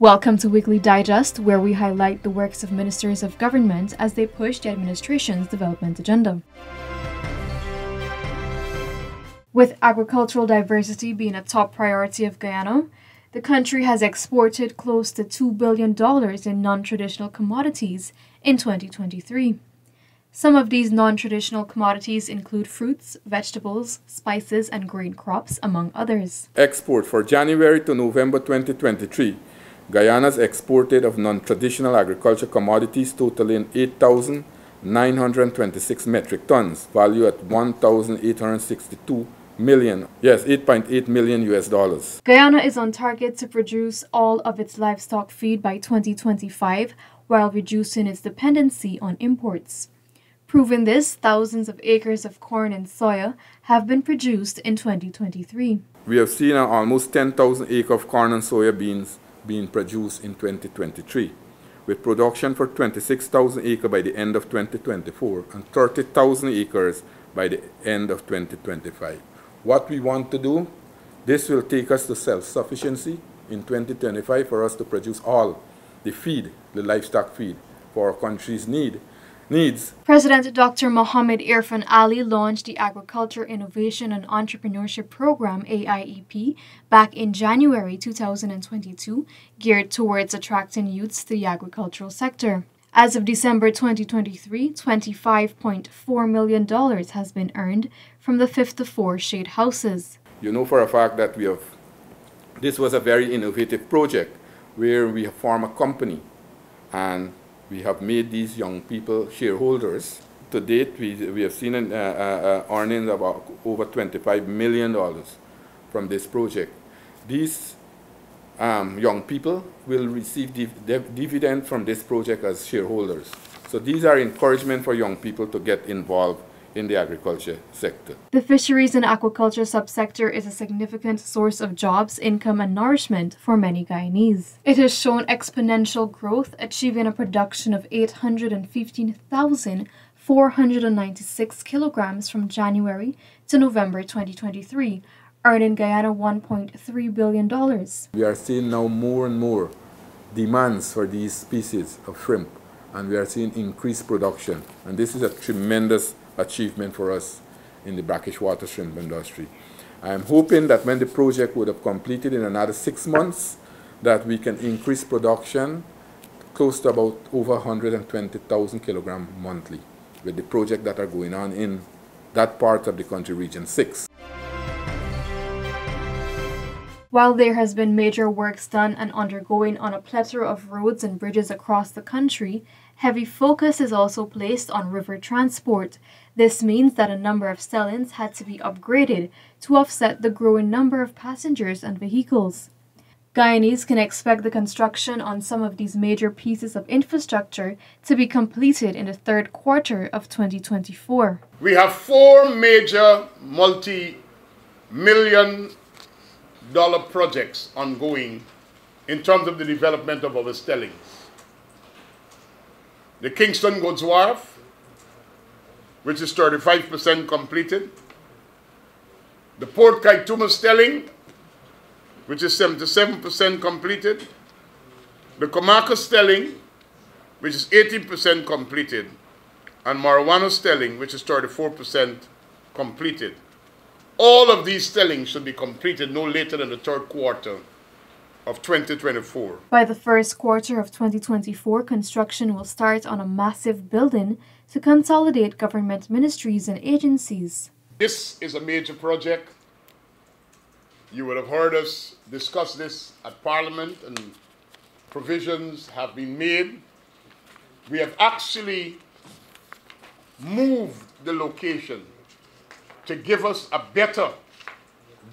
Welcome to Weekly Digest, where we highlight the works of ministers of government as they push the administration's development agenda. With agricultural diversity being a top priority of Guyana, the country has exported close to $2 billion in non-traditional commodities in 2023. Some of these non-traditional commodities include fruits, vegetables, spices, and grain crops, among others. Export for January to November 2023. Guyana's exported of non-traditional agriculture commodities totaling 8,926 metric tons, value at 1,862 million, $8.8 million US. Guyana is on target to produce all of its livestock feed by 2025, while reducing its dependency on imports. Proving this, thousands of acres of corn and soya have been produced in 2023. We have seen almost 10,000 acres of corn and soya beans being produced in 2023, with production for 26,000 acres by the end of 2024 and 30,000 acres by the end of 2025. What we want to do, this will take us to self-sufficiency in 2025 for us to produce all the feed, the livestock feed, for our country's needs. President Dr. Mohamed Irfan Ali launched the Agriculture Innovation and Entrepreneurship Program, AIEP, back in January 2022, geared towards attracting youths to the agricultural sector. As of December 2023, $25.4 million has been earned from the 54 shade houses. You know for a fact that this was a very innovative project where we have formed a company and we have made these young people shareholders. To date, we have seen earnings of over $25 million from this project. These young people will receive dividend from this project as shareholders. So these are encouragement for young people to get involved in the agriculture sector. The fisheries and aquaculture subsector is a significant source of jobs, income, and nourishment for many Guyanese. It has shown exponential growth, achieving a production of 815,496 kilograms from January to November 2023, earning Guyana $1.3 billion. We are seeing now more and more demands for these species of shrimp, and we are seeing increased production. And this is a tremendous achievement for us in the brackish water shrimp industry. I am hoping that when the project would have completed in another 6 months, that we can increase production close to about over 120,000 kilograms monthly with the project that are going on in that part of the country, Region 6. While there has been major works done and undergoing on a plethora of roads and bridges across the country, heavy focus is also placed on river transport. This means that a number of stellings had to be upgraded to offset the growing number of passengers and vehicles. Guyanese can expect the construction on some of these major pieces of infrastructure to be completed in the third quarter of 2024. We have 4 major multi-million-dollar projects ongoing in terms of the development of our stellings. The Kingston Goods Wharf, which is 35% completed. The Port Kaituma Stelling, which is 77% completed. The Comacus Stelling, which is 80% completed. And Marijuana Stelling, which is 34% completed. All of these stellings should be completed no later than the third quarter of 2024. By the first quarter of 2024, construction will start on a massive building to consolidate government ministries and agencies. This is a major project. You would have heard us discuss this at Parliament, and provisions have been made. We have actually moved the location to give us a better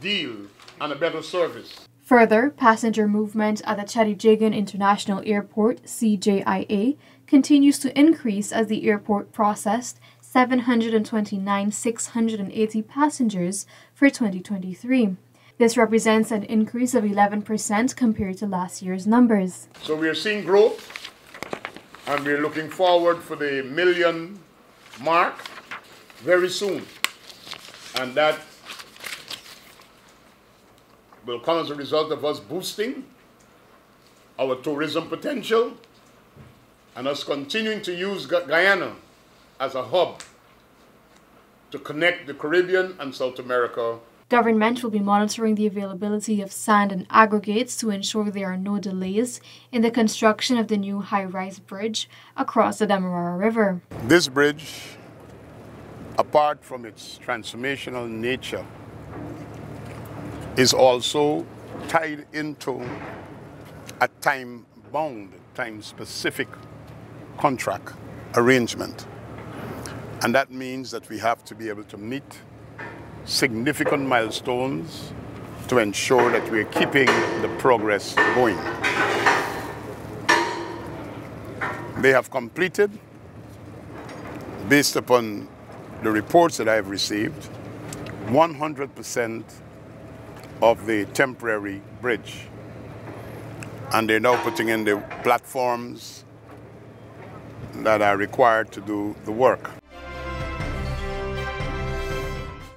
deal and a better service. Further, passenger movement at the Chadijigan International Airport, CJIA, continues to increase as the airport processed 729,680 passengers for 2023. This represents an increase of 11% compared to last year's numbers. So we are seeing growth, and we're looking forward for the million mark very soon. And that will come as a result of us boosting our tourism potential, and us continuing to use Guyana as a hub to connect the Caribbean and South America. Government will be monitoring the availability of sand and aggregates to ensure there are no delays in the construction of the new high-rise bridge across the Demerara River. This bridge, apart from its transformational nature, is also tied into a time-bound, time-specific contract arrangement. And that means that we have to be able to meet significant milestones to ensure that we're keeping the progress going. They have completed, based upon the reports that I have received, 100% of the temporary bridge. And they're now putting in the platforms that are required to do the work.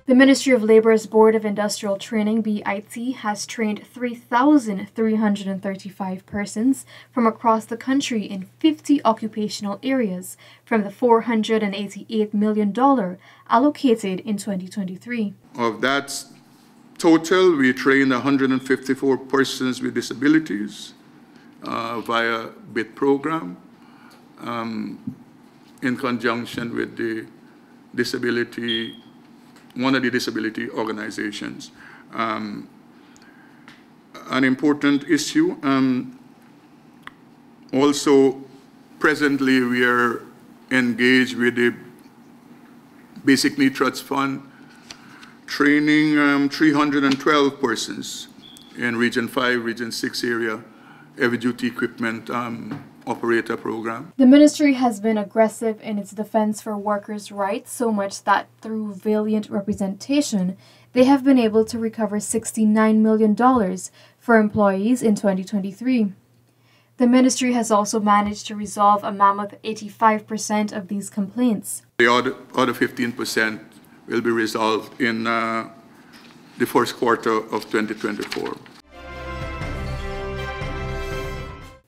The Ministry of Labour's Board of Industrial Training, BIT, has trained 3,335 persons from across the country in 50 occupational areas from the $488 million allocated in 2023. Of that total, we trained 154 persons with disabilities via BIT program in conjunction with the one of the disability organizations. An important issue. Also, presently we are engaged with the Basic Need Trust Fund, training 312 persons in Region 5, Region 6 area, heavy-duty equipment operator program. The ministry has been aggressive in its defense for workers' rights, so much that through valiant representation, they have been able to recover $69 million for employees in 2023. The ministry has also managed to resolve a mammoth 85% of these complaints. The other 15% will be resolved in the first quarter of 2024.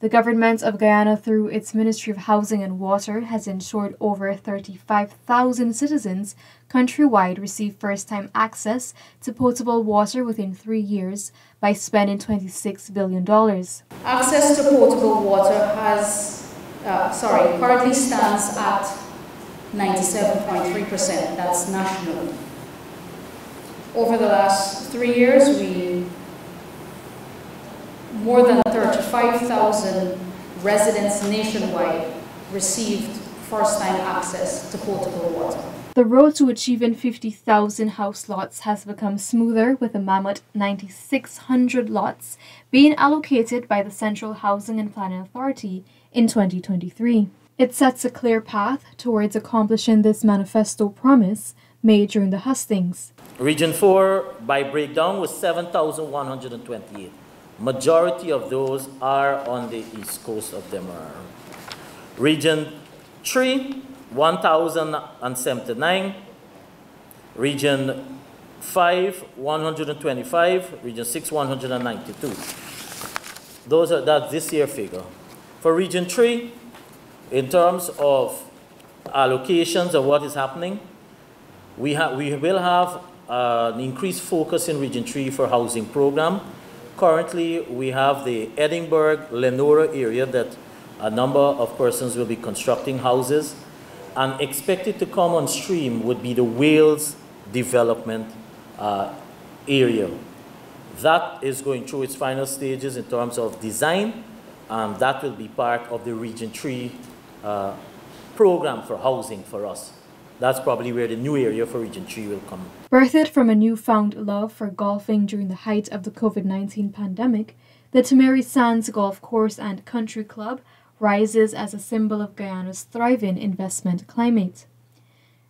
The government of Guyana, through its Ministry of Housing and Water, has ensured over 35,000 citizens countrywide receive first-time access to potable water within 3 years by spending $26 billion. Access to potable water currently stands at 97.3%. That's national. Over the last 3 years, more than 35,000 residents nationwide received first-time access to potable water. The road to achieving 50,000 house lots has become smoother, with a mammoth 9,600 lots being allocated by the Central Housing and Planning Authority in 2023. It sets a clear path towards accomplishing this manifesto promise made during the hustings. Region 4, by breakdown, was 7,128. Majority of those are on the east coast of Demerara. Region 3, 1,079. Region 5, 125. Region 6, 192. That's this year figure. For Region 3, in terms of allocations of what is happening, we will have an increased focus in Region 3 for housing program. Currently, we have the Edinburgh, Lenora area that a number of persons will be constructing houses, and expected to come on stream would be the Wales development area. That is going through its final stages in terms of design, and that will be part of the Region 3 program for housing for us. That's probably where the new area for Region 3 will come. Birthed from a newfound love for golfing during the height of the COVID-19 pandemic, the Tamari Sands Golf Course and Country Club rises as a symbol of Guyana's thriving investment climate.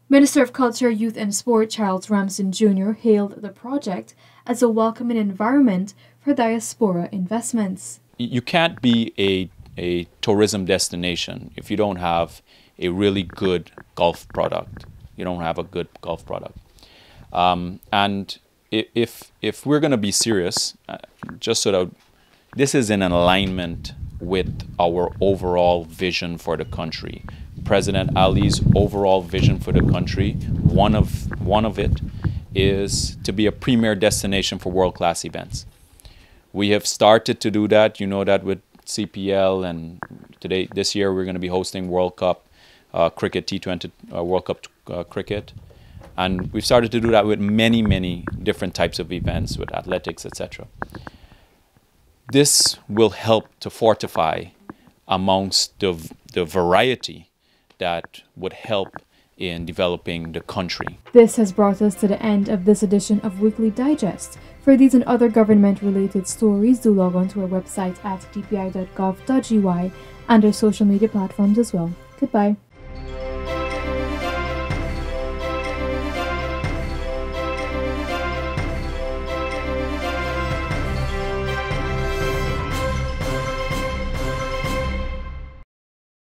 Minister of Culture, Youth and Sport Charles Ramsden Jr. hailed the project as a welcoming environment for diaspora investments. You can't be a tourism destination if you don't have a really good golf product. You don't have a good golf product. And if we're going to be serious, just so that this is in alignment with our overall vision for the country. President Ali's overall vision for the country, one of it is to be a premier destination for world-class events. We have started to do that. You know that with CPL, and this year we're going to be hosting World Cup cricket, T20 World Cup cricket. And we've started to do that with many, many different types of events, with athletics, etc. This will help to fortify amongst the variety that would help in developing the country. This has brought us to the end of this edition of Weekly Digest. For these and other government-related stories, do log on to our website at dpi.gov.gy and our social media platforms as well. Goodbye.